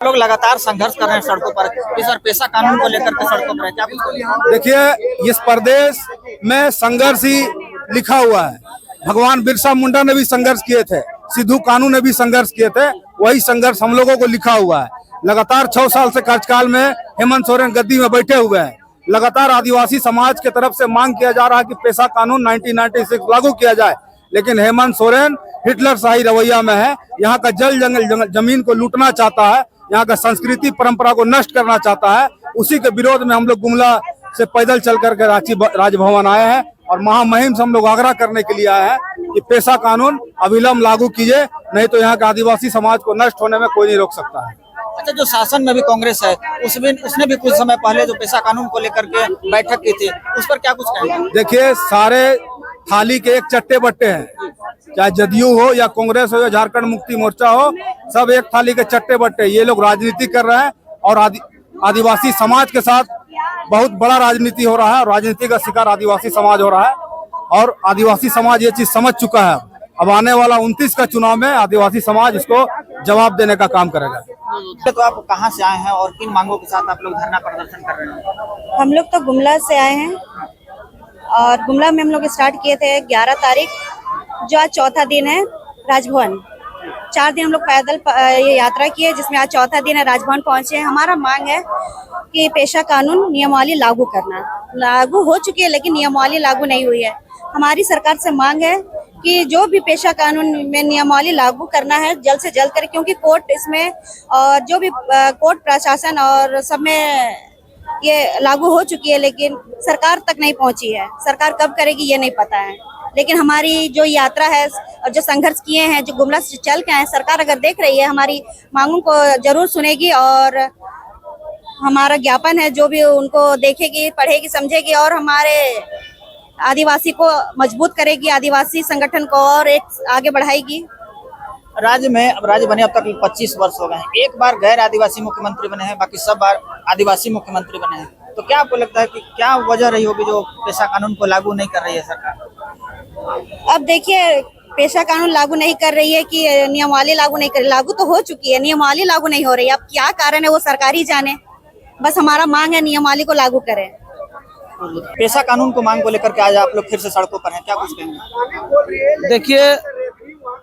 लोग लगातार संघर्ष कर रहे हैं सड़कों पर इस बार पेशा कानून को लेकर के सड़कों पर है। क्या कुछ देखिए, इस प्रदेश में संघर्ष ही लिखा हुआ है। भगवान बिरसा मुंडा ने भी संघर्ष किए थे, सिद्धू कानू ने भी संघर्ष किए थे, वही संघर्ष हम लोगों को लिखा हुआ है। लगातार 6 साल से कार्यकाल में हेमंत सोरेन गद्दी में बैठे हुए हैं। लगातार आदिवासी समाज की तरफ से मांग किया जा रहा है कि पेशा कानून 1996 लागू किया जाए, लेकिन हेमंत सोरेन हिटलर शाही रवैया में है। यहाँ का जल जंगल जमीन को लूटना चाहता है, यहाँ का संस्कृति परंपरा को नष्ट करना चाहता है। उसी के विरोध में हम लोग गुमला से पैदल चल करके रांची राजभवन आए हैं और महामहिम से हम लोग आग्रह करने के लिए आए हैं कि पेशा कानून अविलंब लागू कीजिए, नहीं तो यहाँ के आदिवासी समाज को नष्ट होने में कोई नहीं रोक सकता है। अच्छा, जो शासन में भी कांग्रेस है उसने भी कुछ समय पहले जो पेशा कानून को लेकर के बैठक की थी, उस पर क्या कुछ कहेंगे? देखिए, सारे थाली के एक चट्टे बट्टे हैं, चाहे जदयू हो या कांग्रेस हो या झारखंड मुक्ति मोर्चा हो, सब एक थाली के चट्टे बट्टे। ये लोग राजनीति कर रहे हैं और आदिवासी समाज के साथ बहुत बड़ा राजनीति हो रहा है। राजनीति का शिकार आदिवासी समाज हो रहा है और आदिवासी समाज ये चीज समझ चुका है। अब आने वाला 29 का चुनाव में आदिवासी समाज इसको जवाब देने का काम करेगा। तो आप कहाँ से आए हैं और किन मांगों के साथ आप लोग धरना प्रदर्शन कर रहे हैं? हम लोग तो गुमला से आए हैं और गुमला में हम लोग स्टार्ट किए थे 11 तारीख, जो आज चौथा दिन है राजभवन। 4 दिन हम लोग पैदल ये यात्रा किए, जिसमें आज चौथा दिन है, राजभवन पहुंचे हैं। हमारा मांग है कि पेशा कानून नियमावली लागू करना। लागू हो चुकी है लेकिन नियमावली लागू नहीं हुई है। हमारी सरकार से मांग है कि जो भी पेशा कानून में नियमावली लागू करना है जल्द से जल्द करें, क्योंकि कोर्ट इसमें और जो भी कोर्ट प्रशासन और सब में ये लागू हो चुकी है लेकिन सरकार तक नहीं पहुंची है। सरकार कब करेगी ये नहीं पता है, लेकिन हमारी जो यात्रा है और जो संघर्ष किए हैं, जो गुमला से चल के आए, सरकार अगर देख रही है हमारी मांगों को जरूर सुनेगी और हमारा ज्ञापन है जो भी उनको देखेगी, पढ़ेगी, समझेगी और हमारे आदिवासी को मजबूत करेगी, आदिवासी संगठन को और एक आगे बढ़ाएगी। राज्य बने अब तक 25 वर्ष हो गए हैं। एक बार गैर आदिवासी मुख्यमंत्री बने हैं, बाकी सब बार आदिवासी मुख्यमंत्री बने हैं। तो क्या आपको लगता है कि क्या वजह रही होगी जो पेशा कानून को लागू नहीं कर रही है सरकार? अब देखिए, पेशा कानून लागू नहीं कर रही है कि नियमावली लागू नहीं कर रही। लागू तो हो चुकी है, नियमावली लागू नहीं हो रही है। अब क्या कारण है वो सरकार ही जाने। बस हमारा मांग है नियमावली को लागू करें। पेशा कानून को मांग को लेकर के आज आप लोग फिर से सड़कों पर हैं, क्या कुछ कहेंगे? देखिए,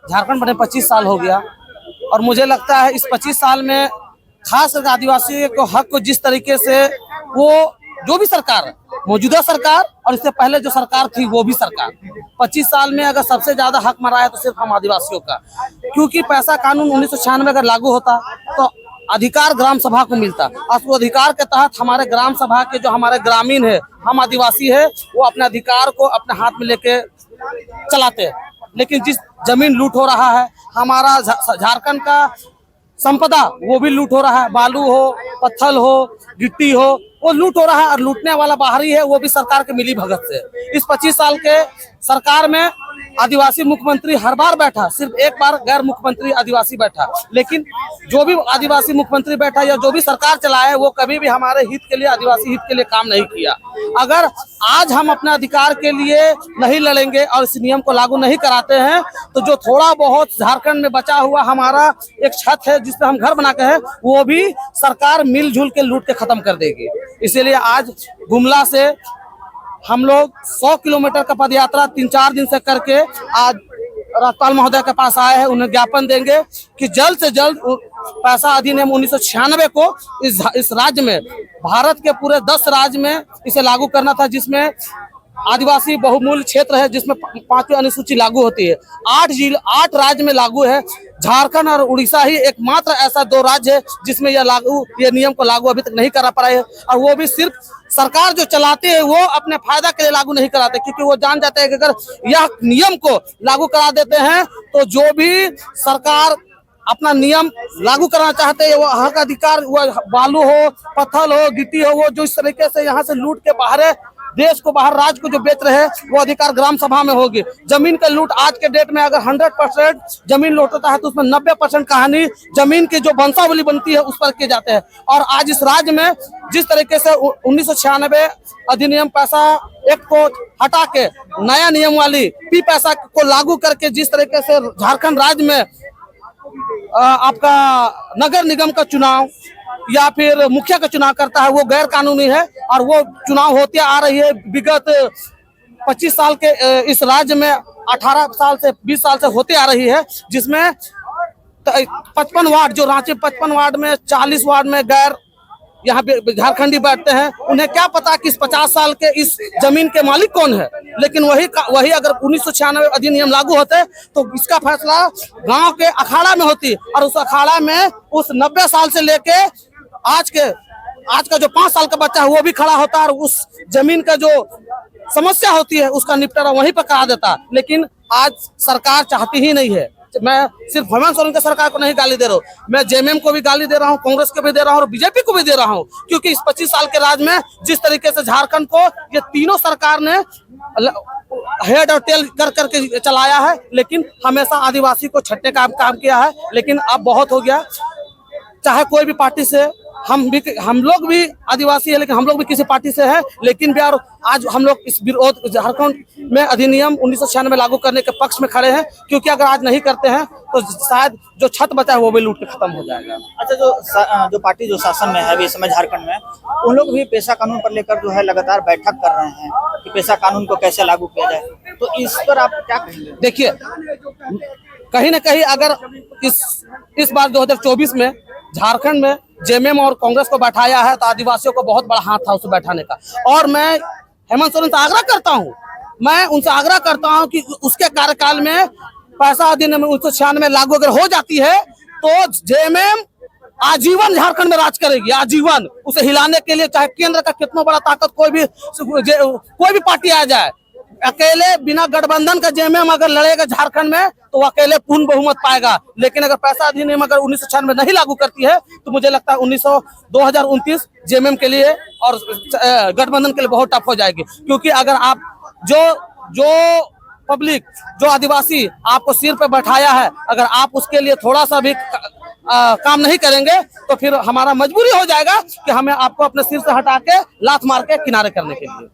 झारखंड बने 25 साल हो गया और मुझे लगता है इस 25 साल में खास आदिवासी को हक को जिस तरीके से वो जो भी सरकार, मौजूदा सरकार और इससे पहले जो सरकार थी वो भी सरकार, 25 साल में अगर सबसे ज्यादा हक मरा है तो सिर्फ हम आदिवासियों का। क्योंकि पेशा कानून 1996 अगर लागू होता तो अधिकार ग्राम सभा को मिलता और उस अधिकार के तहत हमारे ग्राम सभा के जो हमारे ग्रामीण है, हम आदिवासी है, वो अपने अधिकार को अपने हाथ में लेके चलाते हैं। लेकिन जिस जमीन लूट हो रहा है, हमारा झारखंड का संपदा वो भी लूट हो रहा है, बालू हो, पत्थर हो, गिट्टी हो, वो लूट हो रहा है और लूटने वाला बाहरी है, वो भी सरकार के मिली भगत से। इस 25 साल के सरकार में आदिवासी मुख्यमंत्री हर बार बैठा, सिर्फ एक बार गैर मुख्यमंत्री आदिवासी बैठा, लेकिन जो भी आदिवासी मुख्यमंत्री बैठा या जो भी सरकार चलाए वो कभी भी हमारे हित के लिए, आदिवासी हित के लिए काम नहीं किया। अगर आज हम अपने अधिकार के लिए नहीं लड़ेंगे और इस नियम को लागू नहीं कराते हैं तो जो थोड़ा बहुत झारखंड में बचा हुआ हमारा एक छत है जिसपे हम घर बना के है, वो भी सरकार मिलजुल के लूट के खत्म कर देगी। इसीलिए आज गुमला से हम लोग 100 किलोमीटर का पद यात्रा 3-4 दिन से करके आज राज्यपाल महोदय के पास आए हैं। उन्हें ज्ञापन देंगे कि जल्द से जल्द पेशा अधिनियम 1996 को इस राज्य में, भारत के पूरे 10 राज्य में इसे लागू करना था, जिसमें आदिवासी बहुमूल्य क्षेत्र है, जिसमें 5वीं अनुसूची लागू होती है। 8 राज्य में लागू है। झारखंड और उड़ीसा ही एकमात्र ऐसा 2 राज्य है जिसमें ये नियम को लागू अभी तक नहीं करा पाए है, और वो भी सिर्फ सरकार जो चलाते हैं वो अपने फायदा के लिए लागू नहीं कराते, क्योंकि वो जान जाते हैं कि अगर यह नियम को लागू करा देते हैं तो जो भी सरकार अपना नियम लागू करना चाहते हैं, वो हक अधिकार, वो बालू हो, पत्थर हो, गिट्टी हो, वो जो इस तरीके से यहाँ से लूट के बाहर देश को, बाहर राज्य को जो बेच रहे हैं, वो अधिकार ग्राम सभा में होगी। जमीन का लूट आज के डेट में अगर 100% जमीन लूटता है तो उसमें 90% कहानी जमीन की जो वंशावली बनती है उस पर किए जाते हैं। और आज इस राज्य में जिस तरीके से 1996 अधिनियम पेशा एक्ट को हटा के नया नियम वाली पी पेशा को लागू करके जिस तरीके से झारखंड राज्य में आपका नगर निगम का चुनाव या फिर मुखिया का चुनाव करता है वो गैर कानूनी है, और वो चुनाव होते आ रही है विगत 25 साल के इस राज्य में 18 साल से 20 साल से होते आ रही है, जिसमें 55 वार्ड, जो रांची 55 वार्ड में 40 वार्ड में गैर यहाँ पे झारखंडी बैठते हैं। उन्हें क्या पता कि इस 50 साल के इस जमीन के मालिक कौन है। लेकिन वही अगर 1996 अधिनियम लागू होते तो इसका फैसला गांव के अखाड़ा में होती, और उस अखाड़ा में उस 90 साल से लेके आज का जो 5 साल का बच्चा है वो भी खड़ा होता, और उस जमीन का जो समस्या होती है उसका निपटारा वहीं पर करा देता। लेकिन आज सरकार चाहती ही नहीं है। मैं सिर्फ हेमंत सोरेन की सरकार को नहीं गाली दे रहा हूँ, मैं जेएमएम को भी गाली दे रहा हूँ, कांग्रेस को भी दे रहा हूँ और बीजेपी को भी दे रहा हूँ, क्योंकि इस 25 साल के राज में जिस तरीके से झारखंड को ये तीनों सरकार ने हेड और टेल कर करके चलाया है, लेकिन हमेशा आदिवासी को छटने का काम किया है। लेकिन अब बहुत हो गया, चाहे कोई भी पार्टी से, हम लोग भी आदिवासी है लेकिन हम लोग भी किसी पार्टी से हैं, लेकिन भी आज हम लोग इस विरोध झारखंड में अधिनियम 1996 लागू करने के पक्ष में खड़े हैं, क्योंकि अगर आज नहीं करते हैं तो शायद जो छत बचा है वो भी लूट के खत्म हो जाएगा। अच्छा, जो पार्टी जो शासन में है अभी इस समय झारखंड में, उन लोग भी पेशा कानून पर लेकर जो है लगातार बैठक कर रहे हैं कि पेशा कानून को कैसे लागू किया जाए, तो इस पर आप क्या कहेंगे? देखिए, कहीं ना कहीं अगर इस बार 2024 में झारखंड में जेएमएम और कांग्रेस को बैठाया है तो आदिवासियों को बहुत बड़ा हाथ था उसे बैठाने का। और मैं हेमंत सोरेन से आग्रह करता हूं कि उसके कार्यकाल में पैसा अधिनियम 1996 लागू अगर हो जाती है तो जेएमएम आजीवन झारखंड में राज करेगी, आजीवन। उसे हिलाने के लिए चाहे केंद्र का कितना बड़ा ताकत कोई भी पार्टी आ जाए, अकेले बिना गठबंधन का जेएमएम अगर लड़ेगा झारखंड में तो अकेले पूर्ण बहुमत पाएगा। लेकिन अगर पैसा अधिनियम अगर 1996 नहीं लागू करती है तो मुझे लगता है 2029 जेएमएम के लिए और गठबंधन के लिए बहुत टफ हो जाएगी, क्योंकि अगर आप जो पब्लिक, जो आदिवासी आपको सिर पे बैठाया है, अगर आप उसके लिए थोड़ा सा भी काम नहीं करेंगे तो फिर हमारा मजबूरी हो जाएगा कि हमें आपको अपने सिर से हटा के लात मार के किनारे करने के लिए।